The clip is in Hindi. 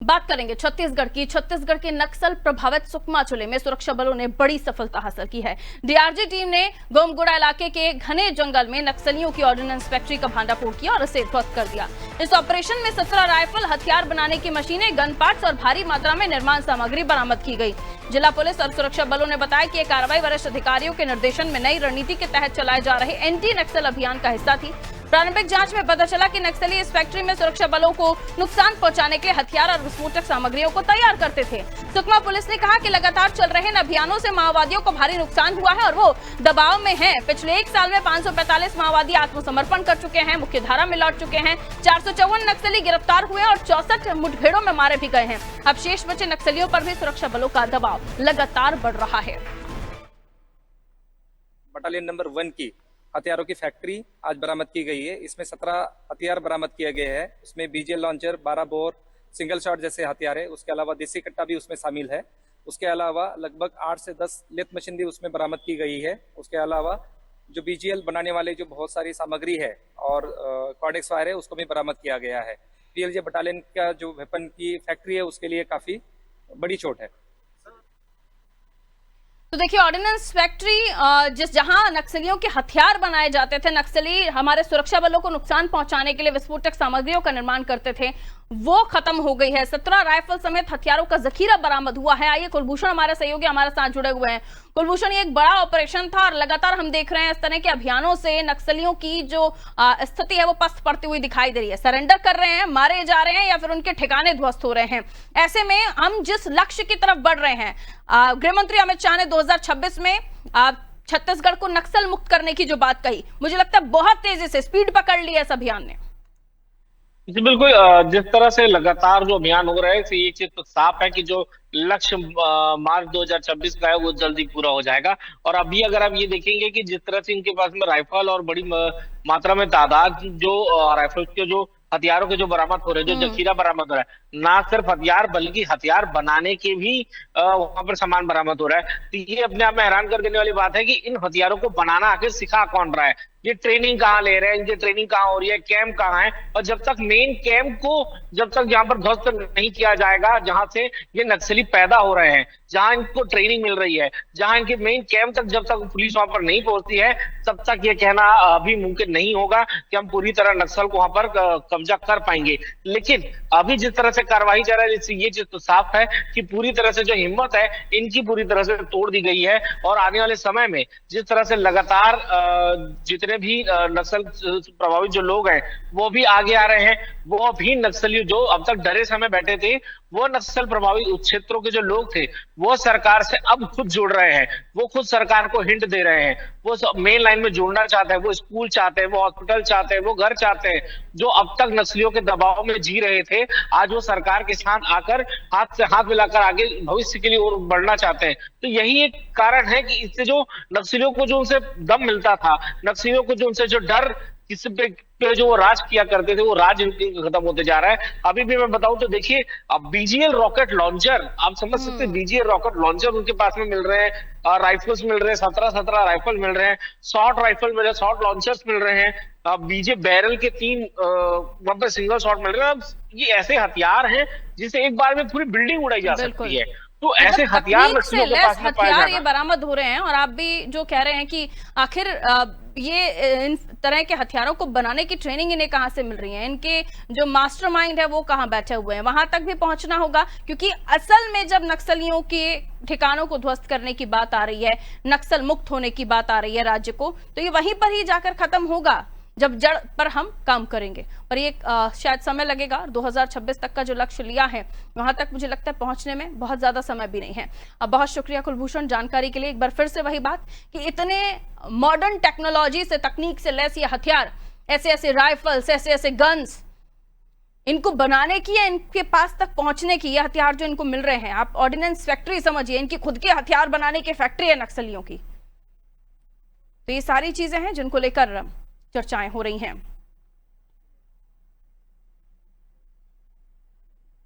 बात करेंगे छत्तीसगढ़ की। छत्तीसगढ़ के नक्सल प्रभावित सुकमा जिले में सुरक्षा बलों ने बड़ी सफलता हासिल की है। डीआरजी टीम ने गोमगुड़ा इलाके के घने जंगल में नक्सलियों की ऑर्डिनेंस फैक्ट्री का भांडाफोड़ किया और इसे ध्वस्त कर दिया। इस ऑपरेशन में 17 राइफल, हथियार बनाने की मशीनें, गन पार्ट्स और भारी मात्रा में निर्माण सामग्री बरामद की गई। जिला पुलिस और सुरक्षा बलों ने बताया कि यह कार्रवाई वरिष्ठ अधिकारियों के निर्देशन में नई रणनीति के तहत चलाए जा रहे एंटी नक्सल अभियान का हिस्सा थी। प्रारंभिक जांच में पता चला कि नक्सली इस फैक्ट्री में सुरक्षा बलों को नुकसान पहुंचाने के लिए हथियार और विस्फोटक सामग्रियों को तैयार करते थे। सुकमा पुलिस ने कहा कि लगातार चल रहे इन अभियानों से माओवादियों को भारी नुकसान हुआ है और वो दबाव में हैं। पिछले एक साल में 545 माओवादी आत्मसमर्पण कर चुके हैं, मुख्यधारा में लौट चुके हैं। 454 नक्सली गिरफ्तार हुए और 64 मुठभेड़ों में मारे भी गए हैं। अब शेष बचे नक्सलियों पर भी सुरक्षा बलों का दबाव लगातार बढ़ रहा है। बटालियन नंबर 1 की हथियारों की फैक्ट्री आज बरामद की गई है। इसमें 17 हथियार बरामद किए गए हैं। उसमें BGL launcher, 12 bore, single shot जैसे हथियार है। उसके अलावा देसी कट्टा भी उसमें शामिल है। उसके अलावा लगभग 8 से 10 लेथ मशीन भी उसमें बरामद की गई है। उसके अलावा जो बीजीएल बनाने वाले जो बहुत सारी सामग्री है और कॉर्डेक्स फायर है उसको भी बरामद किया गया है। पीएलजे बटालियन का जो वेपन की फैक्ट्री है उसके लिए काफी बड़ी चोट है। तो देखिए, ऑर्डिनेंस फैक्ट्री जहां नक्सलियों के हथियार बनाए जाते थे, नक्सली हमारे सुरक्षा बलों को नुकसान पहुंचाने के लिए विस्फोटक सामग्रियों का निर्माण करते थे, वो खत्म हो गई है। 17 राइफल समेत हथियारों का जखीरा बरामद हुआ है। आइए कुलभूषण हमारे सहयोगी हमारे साथ जुड़े हुए हैं। कुलभूषण, ये एक बड़ा ऑपरेशन था और लगातार हम देख रहे हैं इस तरह के अभियानों से नक्सलियों की जो स्थिति है वो पस्त पड़ती हुई दिखाई दे रही है। सरेंडर कर रहे हैं, मारे जा रहे हैं या फिर उनके ठिकाने ध्वस्त हो रहे हैं। ऐसे में हम जिस लक्ष्य की तरफ बढ़ रहे हैं, गृह मंत्री अमित शाह ने 2026 में छत्तीसगढ़ को नक्सल मुक्त करने की जो बात कही, मुझे लगता है बहुत तेजी से स्पीड पकड़ ली है इस अभियान ने। जी बिल्कुल, जिस तरह से लगातार जो अभियान हो रहा है, इससे ये चीज तो साफ है कि जो लक्ष्य मार्च 2026 का है वो जल्दी पूरा हो जाएगा। और अभी अगर आप ये देखेंगे कि जिस तरह से इनके पास में राइफल और बड़ी मात्रा में तादाद जो राइफल के जो हथियारों के जो बरामद हो रहे हैं, जो जखीरा बरामद हो रहा है, ना सिर्फ हथियार बल्कि हथियार बनाने के भी वहां पर सामान बरामद हो रहा है। तो ये अपने आप में हैरान कर देने वाली बात है कि इन हथियारों को बनाना आखिर सिखा कौन रहा है, ये ट्रेनिंग कहाँ ले रहे हैं, इनकी ट्रेनिंग कहाँ हो रही है, कैंप कहाँ है। और जब तक मेन कैंप को जब तक यहाँ पर ध्वस्त नहीं किया जाएगा, जहां से ये नक्सली पैदा हो रहे हैं, जहां इनको ट्रेनिंग मिल रही है, जहां इनके मेन कैंप तक जब तक पुलिस वहां पर नहीं पहुंचती है, तब तक ये कहना अभी मुमकिन नहीं होगा कि हम पूरी तरह नक्सल को वहां पर कब्जा कर पाएंगे। लेकिन अभी जिस तरह से कार्रवाई चल रही है, ये चीज तो साफ है कि पूरी तरह से जो हिम्मत है इनकी पूरी तरह से तोड़ दी गई है। और आने वाले समय में जिस तरह से लगातार जितने भी नक्सल प्रभावित जो लोग हैं वो भी आगे आ रहे हैं, वो भी नक्सली जो अब तक डरे समय बैठे थे, वो नक्सल प्रभावित क्षेत्रों के जो लोग थे वो सरकार से अब खुद जुड़ रहे हैं। वो खुद सरकार को हिंट दे रहे हैं, वो मेन लाइन में जुड़ना चाहते हैं, वो स्कूल चाहते हैं, वो हॉस्पिटल चाहते हैं, वो घर चाहते हैं। जो अब तक नक्सलियों के दबाव में जी रहे थे, आज वो सरकार के साथ आकर हाथ से हाथ मिलाकर आगे भविष्य के लिए और बढ़ना चाहते हैं। तो यही एक कारण है कि इससे जो नक्सलियों को जो उनसे दम मिलता था, नक्सलियों को जो उनसे जो डर किसी पे जो वो राज किया करते थे, वो राज खत्म होते जा रहा है। अभी भी मैं बताऊं तो देखिए, अब बीजीएल रॉकेट लॉन्चर आप समझ सकते हैं, बीजीएल रॉकेट लॉन्चर उनके पास में मिल रहे हैं, राइफल्स मिल रहे हैं, 17 राइफल मिल रहे हैं, शॉर्ट राइफल मिल रहे हैं, शॉर्ट लॉन्चर्स मिल रहे हैं, बीजे बैरल के 3 वहां पर सिंगल शॉट मिल रहे हैं। ये ऐसे हथियार हैं जिससे एक बार में पूरी बिल्डिंग उड़ाई जा सकती है। तो ऐसे हथियार नक्सलियों के पास में पाए हथियार ये बरामद हो रहे हैं। और आप भी जो कह रहे हैं कि आखिर ये इन तरह के हथियारों को बनाने की ट्रेनिंग इन्हें कहां से मिल रही है, इनके जो मास्टरमाइंड है वो कहां बैठे हुए हैं, वहां तक भी पहुंचना होगा। क्योंकि असल में जब नक्सलियों के ठिकानों को ध्वस्त करने की बात आ रही है, नक्सल मुक्त होने की बात आ रही है राज्य को, तो ये वहीं पर ही जाकर खत्म होगा जब जड़ पर हम काम करेंगे। और ये शायद समय लगेगा। 2026 तक का जो लक्ष्य लिया है वहां तक मुझे लगता है पहुंचने में बहुत ज्यादा समय भी नहीं है। अब बहुत शुक्रिया कुलभूषण जानकारी के लिए। एक बार फिर से वही बात कि इतने मॉडर्न टेक्नोलॉजी से, तकनीक से लैस ये हथियार, ऐसे ऐसे राइफल्स, ऐसे ऐसे गन्स, इनको बनाने की या इनके पास तक पहुंचने की, ये हथियार जो इनको मिल रहे हैं, आप ऑर्डिनेंस फैक्ट्री समझिए, इनकी खुद के हथियार बनाने की फैक्ट्री है नक्सलियों की। तो ये सारी चीजें हैं जिनको लेकर चर्चाएं हो रही हैं।